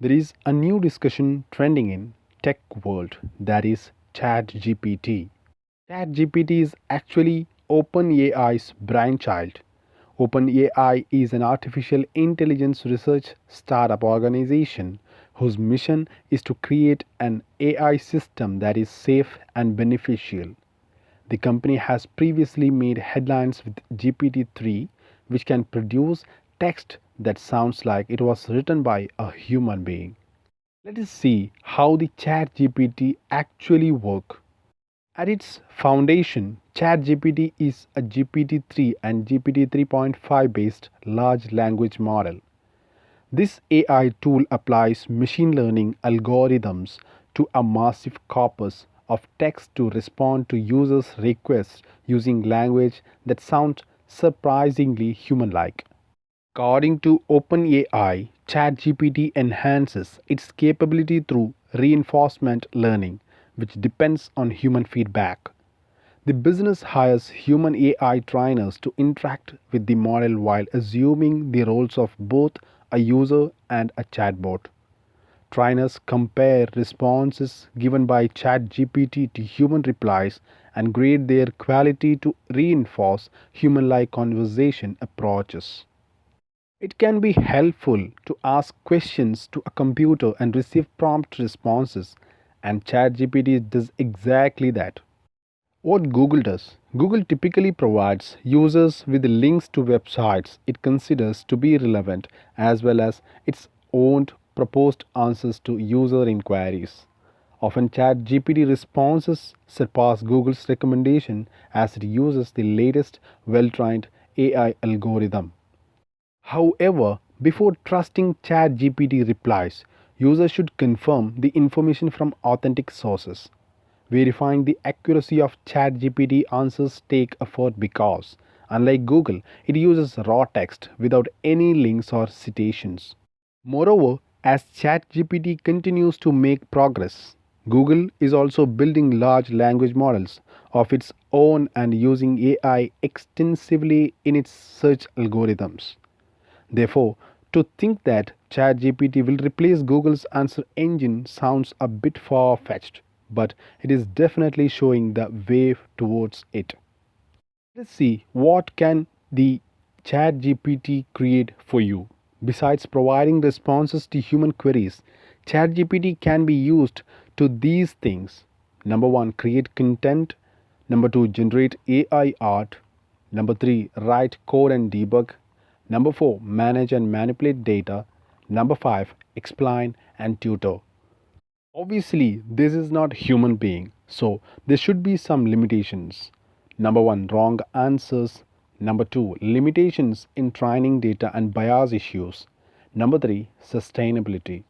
There is a new discussion trending in tech world, that is ChatGPT. ChatGPT is actually OpenAI's brainchild. OpenAI is an artificial intelligence research startup organization whose mission is to create an AI system that is safe and beneficial. The company has previously made headlines with GPT-3, which can produce text that sounds like it was written by a human being. Let us see how the ChatGPT actually works. At its foundation, ChatGPT is a GPT-3 and GPT 3.5 based large language model. This AI tool applies machine learning algorithms to a massive corpus of text to respond to users' requests using language that sounds surprisingly human like. According to OpenAI, ChatGPT enhances its capability through reinforcement learning, which depends on human feedback. The business hires human AI trainers to interact with the model while assuming the roles of both a user and a chatbot. Trainers compare responses given by ChatGPT to human replies and grade their quality to reinforce human like conversation approaches. It can be helpful to ask questions to a computer and receive prompt responses, and ChatGPT does exactly that. What Google does? Google typically provides users with links to websites it considers to be relevant as well as its own proposed answers to user inquiries. Often ChatGPT responses surpass Google's recommendation as it uses the latest well-trained AI algorithm. However, before trusting ChatGPT replies, users should confirm the information from authentic sources. Verifying the accuracy of ChatGPT answers take effort because, unlike Google, it uses raw text without any links or citations. Moreover, as ChatGPT continues to make progress, Google is also building large language models of its own and using AI extensively in its search algorithms. Therefore, to think that ChatGPT will replace Google's answer engine sounds a bit far fetched, but it is definitely showing the way towards it. Let's see what can the ChatGPT create for you. Besides providing responses to human queries, ChatGPT can be used to these things. Number 1, create content. Number 2, generate AI art. Number 3, write code and debug. Number 4, manage and manipulate data. Number 5, explain and tutor. Obviously, this is not human being, so there should be some limitations. Number 1, wrong answers. Number 2, limitations in training data and bias issues. Number 3, sustainability.